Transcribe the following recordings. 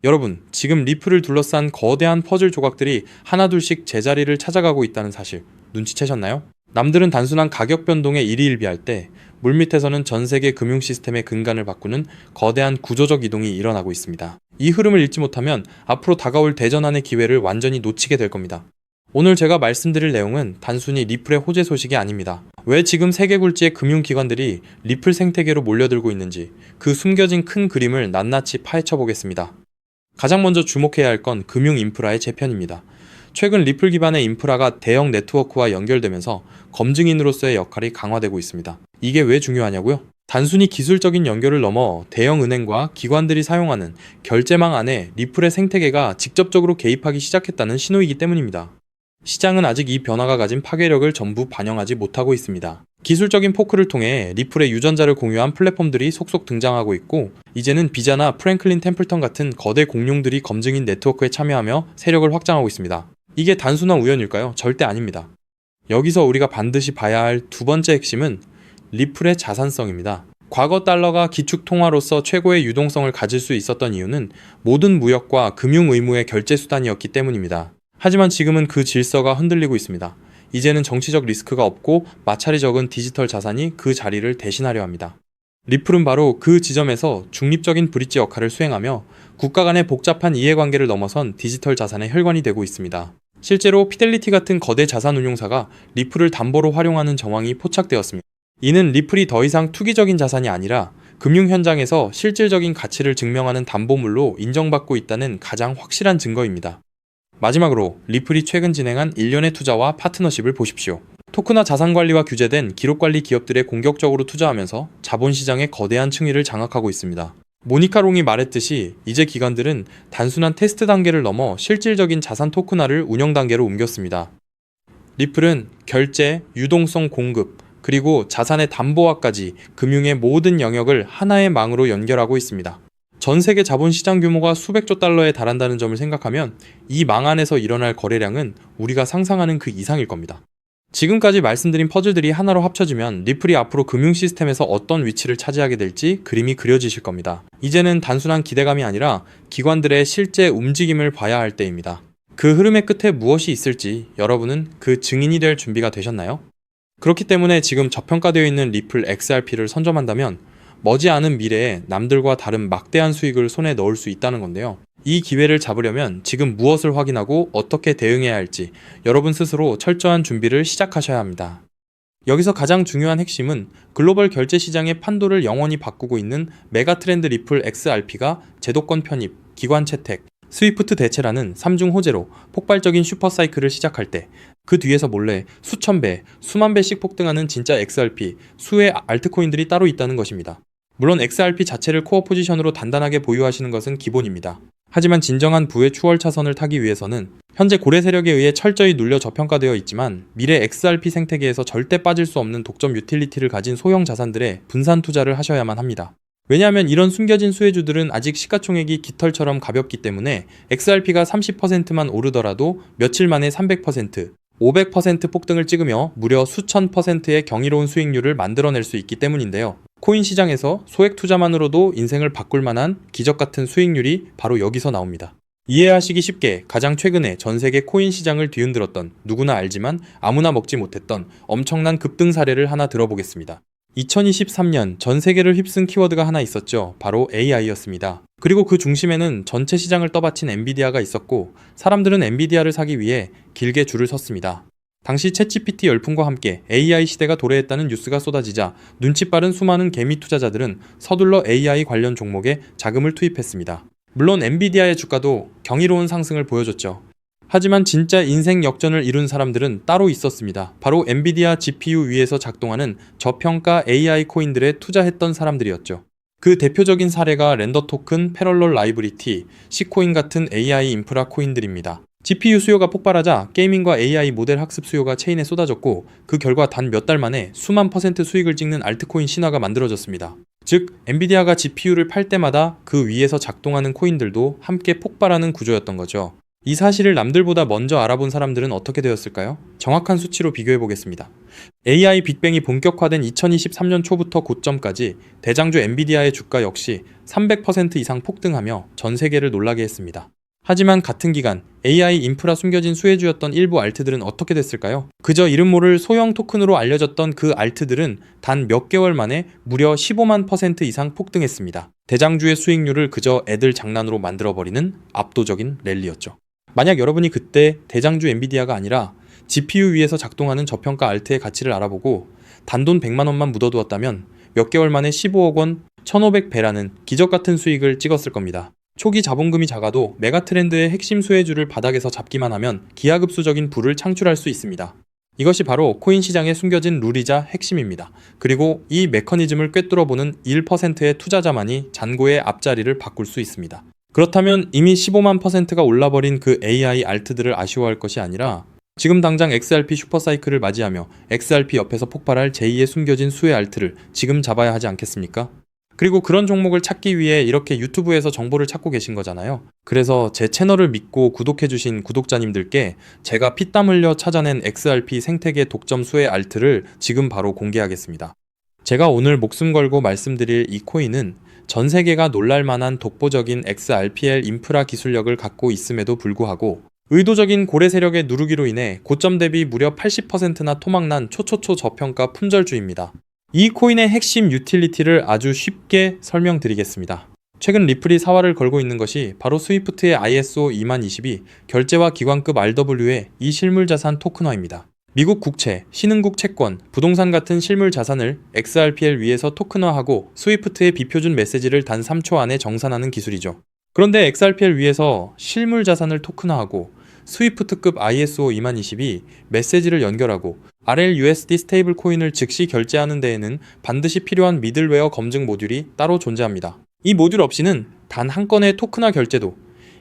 여러분, 지금 리플을 둘러싼 거대한 퍼즐 조각들이 하나둘씩 제자리를 찾아가고 있다는 사실 눈치채셨나요? 남들은 단순한 가격 변동에 일희일비할 때 물밑에서는 전 세계 금융 시스템의 근간을 바꾸는 거대한 구조적 이동이 일어나고 있습니다. 이 흐름을 읽지 못하면 앞으로 다가올 대전환의 기회를 완전히 놓치게 될 겁니다. 오늘 제가 말씀드릴 내용은 단순히 리플의 호재 소식이 아닙니다. 왜 지금 세계 굴지의 금융기관들이 리플 생태계로 몰려들고 있는지 그 숨겨진 큰 그림을 낱낱이 파헤쳐 보겠습니다. 가장 먼저 주목해야 할 건 금융 인프라의 재편입니다. 최근 리플 기반의 인프라가 대형 네트워크와 연결되면서 검증인으로서의 역할이 강화되고 있습니다. 이게 왜 중요하냐고요? 단순히 기술적인 연결을 넘어 대형 은행과 기관들이 사용하는 결제망 안에 리플의 생태계가 직접적으로 개입하기 시작했다는 신호이기 때문입니다. 시장은 아직 이 변화가 가진 파괴력을 전부 반영하지 못하고 있습니다. 기술적인 포크를 통해 리플의 유전자를 공유한 플랫폼들이 속속 등장하고 있고, 이제는 비자나 프랭클린 템플턴 같은 거대 공룡들이 검증인 네트워크에 참여하며 세력을 확장하고 있습니다. 이게 단순한 우연일까요? 절대 아닙니다. 여기서 우리가 반드시 봐야 할 두 번째 핵심은 리플의 자산성입니다. 과거 달러가 기축 통화로서 최고의 유동성을 가질 수 있었던 이유는 모든 무역과 금융 의무의 결제 수단이었기 때문입니다. 하지만 지금은 그 질서가 흔들리고 있습니다. 이제는 정치적 리스크가 없고 마찰이 적은 디지털 자산이 그 자리를 대신하려 합니다. 리플은 바로 그 지점에서 중립적인 브릿지 역할을 수행하며 국가 간의 복잡한 이해관계를 넘어선 디지털 자산의 혈관이 되고 있습니다. 실제로 피델리티 같은 거대 자산 운용사가 리플을 담보로 활용하는 정황이 포착되었습니다. 이는 리플이 더 이상 투기적인 자산이 아니라 금융 현장에서 실질적인 가치를 증명하는 담보물로 인정받고 있다는 가장 확실한 증거입니다. 마지막으로 리플이 최근 진행한 일련의 투자와 파트너십을 보십시오. 토크나 자산관리와 규제된 기록관리 기업들에 공격적으로 투자하면서 자본시장의 거대한 층위를 장악하고 있습니다. 모니카 롱이 말했듯이 이제 기관들은 단순한 테스트 단계를 넘어 실질적인 자산 토큰화를 운영 단계로 옮겼습니다. 리플은 결제, 유동성 공급, 그리고 자산의 담보화까지 금융의 모든 영역을 하나의 망으로 연결하고 있습니다. 전 세계 자본시장 규모가 수백조 달러에 달한다는 점을 생각하면 이 망 안에서 일어날 거래량은 우리가 상상하는 그 이상일 겁니다. 지금까지 말씀드린 퍼즐들이 하나로 합쳐지면 리플이 앞으로 금융 시스템에서 어떤 위치를 차지하게 될지 그림이 그려지실 겁니다. 이제는 단순한 기대감이 아니라 기관들의 실제 움직임을 봐야 할 때입니다. 그 흐름의 끝에 무엇이 있을지 여러분은 그 증인이 될 준비가 되셨나요? 그렇기 때문에 지금 저평가되어 있는 리플 XRP를 선점한다면 머지않은 미래에 남들과 다른 막대한 수익을 손에 넣을 수 있다는 건데요. 이 기회를 잡으려면 지금 무엇을 확인하고 어떻게 대응해야 할지 여러분 스스로 철저한 준비를 시작하셔야 합니다. 여기서 가장 중요한 핵심은 글로벌 결제 시장의 판도를 영원히 바꾸고 있는 메가트렌드 리플 XRP가 제도권 편입, 기관 채택, 스위프트 대체라는 3중 호재로 폭발적인 슈퍼사이클을 시작할 때 그 뒤에서 몰래 수천 배, 수만 배씩 폭등하는 진짜 XRP, 수의 알트코인들이 따로 있다는 것입니다. 물론 XRP 자체를 코어 포지션으로 단단하게 보유하시는 것은 기본입니다. 하지만 진정한 부의 추월 차선을 타기 위해서는 현재 고래 세력에 의해 철저히 눌려 저평가되어 있지만 미래 XRP 생태계에서 절대 빠질 수 없는 독점 유틸리티를 가진 소형 자산들에 분산 투자를 하셔야만 합니다. 왜냐하면 이런 숨겨진 수혜주들은 아직 시가총액이 깃털처럼 가볍기 때문에 XRP가 30%만 오르더라도 며칠 만에 300%, 500% 폭등을 찍으며 무려 수천 %의 경이로운 수익률을 만들어낼 수 있기 때문인데요. 코인 시장에서 소액 투자만으로도 인생을 바꿀 만한 기적 같은 수익률이 바로 여기서 나옵니다. 이해하시기 쉽게 가장 최근에 전 세계 코인 시장을 뒤흔들었던, 누구나 알지만 아무나 먹지 못했던 엄청난 급등 사례를 하나 들어보겠습니다. 2023년 전 세계를 휩쓴 키워드가 하나 있었죠. 바로 AI였습니다. 그리고 그 중심에는 전체 시장을 떠받친 엔비디아가 있었고 사람들은 엔비디아를 사기 위해 길게 줄을 섰습니다. 당시 챗GPT 열풍과 함께 AI 시대가 도래했다는 뉴스가 쏟아지자 눈치 빠른 수많은 개미 투자자들은 서둘러 AI 관련 종목에 자금을 투입했습니다. 물론 엔비디아의 주가도 경이로운 상승을 보여줬죠. 하지만 진짜 인생 역전을 이룬 사람들은 따로 있었습니다. 바로 엔비디아 GPU 위에서 작동하는 저평가 AI 코인들에 투자했던 사람들이었죠. 그 대표적인 사례가 렌더 토큰, 패럴럴 라이브리티, C코인 같은 AI 인프라 코인들입니다. GPU 수요가 폭발하자 게이밍과 AI 모델 학습 수요가 체인에 쏟아졌고 그 결과 단 몇 달 만에 수만 % 수익을 찍는 알트코인 신화가 만들어졌습니다. 즉, 엔비디아가 GPU를 팔 때마다 그 위에서 작동하는 코인들도 함께 폭발하는 구조였던 거죠. 이 사실을 남들보다 먼저 알아본 사람들은 어떻게 되었을까요? 정확한 수치로 비교해 보겠습니다. AI 빅뱅이 본격화된 2023년 초부터 고점까지 대장주 엔비디아의 주가 역시 300% 이상 폭등하며 전 세계를 놀라게 했습니다. 하지만 같은 기간 AI 인프라 숨겨진 수혜주였던 일부 알트들은 어떻게 됐을까요? 그저 이름 모를 소형 토큰으로 알려졌던 그 알트들은 단 몇 개월 만에 무려 15만 % 이상 폭등했습니다. 대장주의 수익률을 그저 애들 장난으로 만들어버리는 압도적인 랠리였죠. 만약 여러분이 그때 대장주 엔비디아가 아니라 GPU 위에서 작동하는 저평가 알트의 가치를 알아보고 단돈 100만 원만 묻어두었다면 몇 개월 만에 15억 원, 1500배라는 기적같은 수익을 찍었을 겁니다. 초기 자본금이 작아도 메가트렌드의 핵심 수혜주를 바닥에서 잡기만 하면 기하급수적인 부를 창출할 수 있습니다. 이것이 바로 코인 시장에 숨겨진 룰이자 핵심입니다. 그리고 이 메커니즘을 꿰뚫어보는 1%의 투자자만이 잔고의 앞자리를 바꿀 수 있습니다. 그렇다면 이미 15만 %가 올라버린 그 AI 알트들을 아쉬워할 것이 아니라 지금 당장 XRP 슈퍼사이클을 맞이하며 XRP 옆에서 폭발할 제2의 숨겨진 수혜 알트를 지금 잡아야 하지 않겠습니까? 그리고 그런 종목을 찾기 위해 이렇게 유튜브에서 정보를 찾고 계신 거잖아요. 그래서 제 채널을 믿고 구독해주신 구독자님들께 제가 피땀 흘려 찾아낸 XRP 생태계 독점 수혜 알트를 지금 바로 공개하겠습니다. 제가 오늘 목숨 걸고 말씀드릴 이 코인은 전 세계가 놀랄만한 독보적인 XRPL 인프라 기술력을 갖고 있음에도 불구하고 의도적인 고래 세력의 누르기로 인해 고점 대비 무려 80%나 토막난 초초초 저평가 품절주입니다. 이 코인의 핵심 유틸리티를 아주 쉽게 설명드리겠습니다. 최근 리플이 사활을 걸고 있는 것이 바로 스위프트의 ISO 2022 결제와 기관급 RW의 이 실물자산 토큰화입니다. 미국 국채, 신흥국 채권, 부동산 같은 실물자산을 XRPL 위에서 토큰화하고 스위프트의 비표준 메시지를 단 3초 안에 정산하는 기술이죠. 그런데 XRPL 위에서 실물자산을 토큰화하고 스위프트급 ISO 2022 메시지를 연결하고 RLUSD 스테이블 코인을 즉시 결제하는 데에는 반드시 필요한 미들웨어 검증 모듈이 따로 존재합니다. 이 모듈 없이는 단 한 건의 토큰화 결제도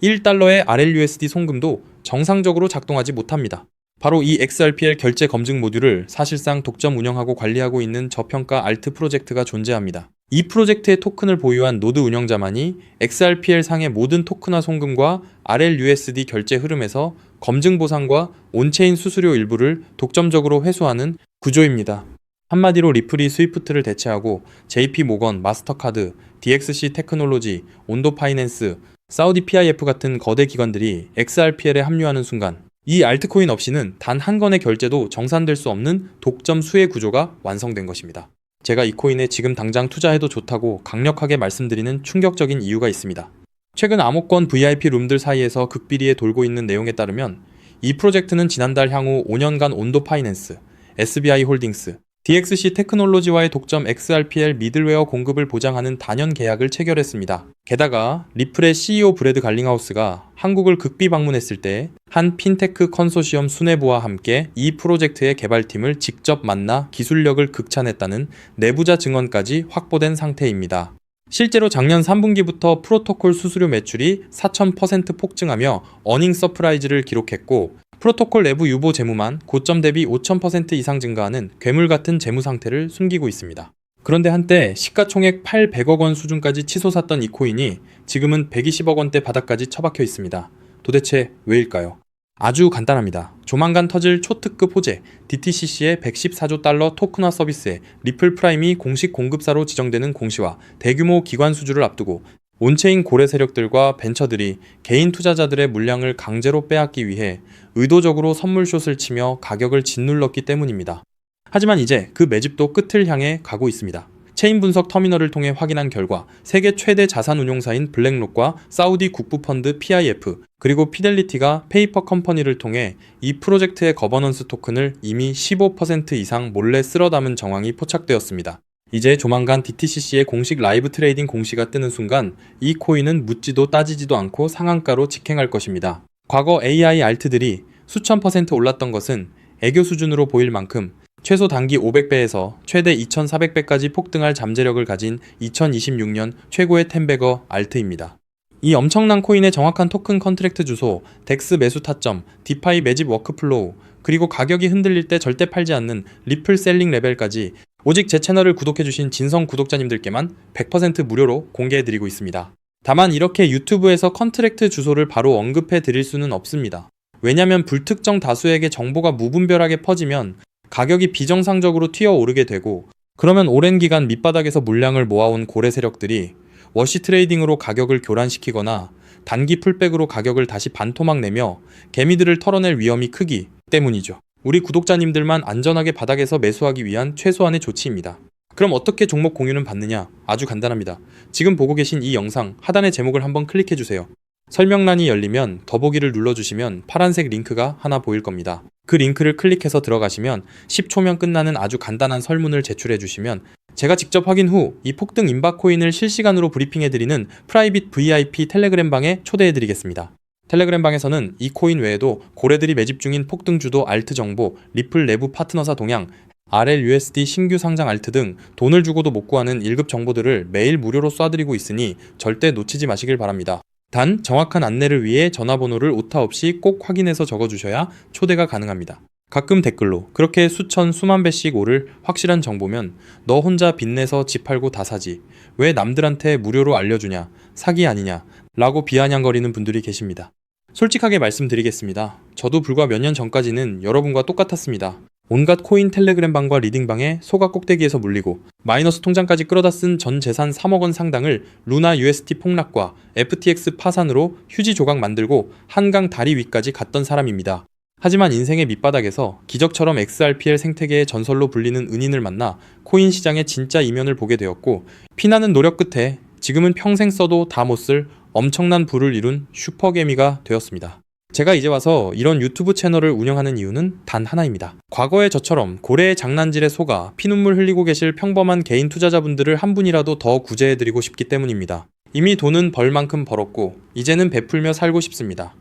1달러의 RLUSD 송금도 정상적으로 작동하지 못합니다. 바로 이 XRPL 결제 검증 모듈을 사실상 독점 운영하고 관리하고 있는 저평가 알트 프로젝트가 존재합니다. 이 프로젝트의 토큰을 보유한 노드 운영자만이 XRPL 상의 모든 토큰화 송금과 RLUSD 결제 흐름에서 검증 보상과 온체인 수수료 일부를 독점적으로 회수하는 구조입니다. 한마디로 리플이 스위프트를 대체하고 JP 모건, 마스터카드, DXC 테크놀로지, 온도 파이낸스, 사우디 PIF 같은 거대 기관들이 XRPL에 합류하는 순간 이 알트코인 없이는 단 한 건의 결제도 정산될 수 없는 독점 수혜 구조가 완성된 것입니다. 제가 이 코인에 지금 당장 투자해도 좋다고 강력하게 말씀드리는 충격적인 이유가 있습니다. 최근 암호권 VIP 룸들 사이에서 극비리에 돌고 있는 내용에 따르면 이 프로젝트는 지난달 향후 5년간 온도 파이낸스, SBI 홀딩스, DXC 테크놀로지와의 독점 XRPL 미들웨어 공급을 보장하는 단연 계약을 체결했습니다. 게다가 리플의 CEO 브래드 갈링하우스가 한국을 극비 방문했을 때 한 핀테크 컨소시엄 수뇌부와 함께 이 프로젝트의 개발팀을 직접 만나 기술력을 극찬했다는 내부자 증언까지 확보된 상태입니다. 실제로 작년 3분기부터 프로토콜 수수료 매출이 4000% 폭증하며 어닝 서프라이즈를 기록했고 프로토콜 내부 유보 재무만 고점 대비 5000% 이상 증가하는 괴물 같은 재무 상태를 숨기고 있습니다. 그런데 한때 시가총액 800억 원 수준까지 치솟았던 이 코인이 지금은 120억 원대 바닥까지 처박혀 있습니다. 도대체 왜일까요? 아주 간단합니다. 조만간 터질 초특급 호재 DTCC의 114조 달러 토큰화 서비스에 리플 프라임이 공식 공급사로 지정되는 공시와 대규모 기관 수주를 앞두고 온체인 고래 세력들과 벤처들이 개인 투자자들의 물량을 강제로 빼앗기 위해 의도적으로 선물숏을 치며 가격을 짓눌렀기 때문입니다. 하지만 이제 그 매집도 끝을 향해 가고 있습니다. 체인 분석 터미널을 통해 확인한 결과 세계 최대 자산 운용사인 블랙록과 사우디 국부펀드 PIF 그리고 피델리티가 페이퍼 컴퍼니를 통해 이 프로젝트의 거버넌스 토큰을 이미 15% 이상 몰래 쓸어 담은 정황이 포착되었습니다. 이제 조만간 DTCC의 공식 라이브 트레이딩 공시가 뜨는 순간 이 코인은 묻지도 따지지도 않고 상한가로 직행할 것입니다. 과거 AI 알트들이 수천 % 올랐던 것은 애교 수준으로 보일 만큼 최소 단기 500배에서 최대 2400배까지 폭등할 잠재력을 가진 2026년 최고의 텐베거 알트입니다. 이 엄청난 코인의 정확한 토큰 컨트랙트 주소, 덱스 매수 타점, 디파이 매집 워크플로우, 그리고 가격이 흔들릴 때 절대 팔지 않는 리플 셀링 레벨까지 오직 제 채널을 구독해주신 진성 구독자님들께만 100% 무료로 공개해드리고 있습니다. 다만 이렇게 유튜브에서 컨트랙트 주소를 바로 언급해 드릴 수는 없습니다. 왜냐면 불특정 다수에게 정보가 무분별하게 퍼지면 가격이 비정상적으로 튀어오르게 되고, 그러면 오랜 기간 밑바닥에서 물량을 모아온 고래 세력들이 워시 트레이딩으로 가격을 교란시키거나 단기 풀백으로 가격을 다시 반토막 내며 개미들을 털어낼 위험이 크기 때문이죠. 우리 구독자님들만 안전하게 바닥에서 매수하기 위한 최소한의 조치입니다. 그럼 어떻게 종목 공유는 받느냐? 아주 간단합니다. 지금 보고 계신 이 영상 하단의 제목을 한번 클릭해주세요. 설명란이 열리면 더보기를 눌러주시면 파란색 링크가 하나 보일 겁니다. 그 링크를 클릭해서 들어가시면 10초면 끝나는 아주 간단한 설문을 제출해주시면 제가 직접 확인 후 이 폭등 임박 코인을 실시간으로 브리핑해드리는 프라이빗 VIP 텔레그램 방에 초대해드리겠습니다. 텔레그램 방에서는 이 코인 외에도 고래들이 매집 중인 폭등 주도 알트 정보, 리플 내부 파트너사 동향, RLUSD 신규 상장 알트 등 돈을 주고도 못 구하는 1급 정보들을 매일 무료로 쏴드리고 있으니 절대 놓치지 마시길 바랍니다. 단 정확한 안내를 위해 전화번호를 오타 없이 꼭 확인해서 적어주셔야 초대가 가능합니다. 가끔 댓글로 그렇게 수천 수만 배씩 오를 확실한 정보면 너 혼자 빚내서 집 팔고 다 사지 왜 남들한테 무료로 알려주냐 사기 아니냐 라고 비아냥거리는 분들이 계십니다. 솔직하게 말씀드리겠습니다. 저도 불과 몇 년 전까지는 여러분과 똑같았습니다. 온갖 코인 텔레그램 방과 리딩방에 소가 꼭대기에서 물리고 마이너스 통장까지 끌어다 쓴 전 재산 3억 원 상당을 루나 UST 폭락과 FTX 파산으로 휴지 조각 만들고 한강 다리 위까지 갔던 사람입니다. 하지만 인생의 밑바닥에서 기적처럼 XRPL 생태계의 전설로 불리는 은인을 만나 코인 시장의 진짜 이면을 보게 되었고, 피나는 노력 끝에 지금은 평생 써도 다 못 쓸 엄청난 부를 이룬 슈퍼개미가 되었습니다. 제가 이제 와서 이런 유튜브 채널을 운영하는 이유는 단 하나입니다. 과거의 저처럼 고래의 장난질에 속아 피눈물 흘리고 계실 평범한 개인 투자자분들을 한 분이라도 더 구제해드리고 싶기 때문입니다. 이미 돈은 벌 만큼 벌었고 이제는 베풀며 살고 싶습니다.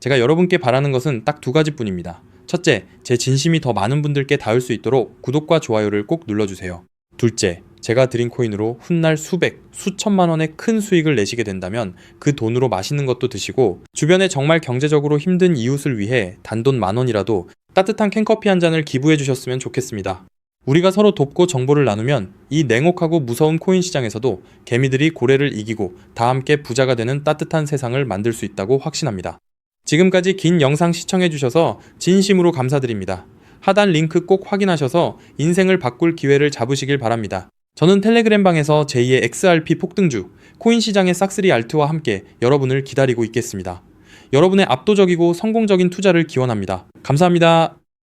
제가 여러분께 바라는 것은 딱 두 가지뿐입니다. 첫째, 제 진심이 더 많은 분들께 닿을 수 있도록 구독과 좋아요를 꼭 눌러주세요. 둘째, 제가 드린 코인으로 훗날 수백, 수천만 원의 큰 수익을 내시게 된다면 그 돈으로 맛있는 것도 드시고 주변에 정말 경제적으로 힘든 이웃을 위해 단돈 10,000원이라도 따뜻한 캔커피 한 잔을 기부해 주셨으면 좋겠습니다. 우리가 서로 돕고 정보를 나누면 이 냉혹하고 무서운 코인 시장에서도 개미들이 고래를 이기고 다 함께 부자가 되는 따뜻한 세상을 만들 수 있다고 확신합니다. 지금까지 긴 영상 시청해주셔서 진심으로 감사드립니다. 하단 링크 꼭 확인하셔서 인생을 바꿀 기회를 잡으시길 바랍니다. 저는 텔레그램 방에서 제2의 XRP 폭등주, 코인 시장의 싹쓸이 알트와 함께 여러분을 기다리고 있겠습니다. 여러분의 압도적이고 성공적인 투자를 기원합니다. 감사합니다.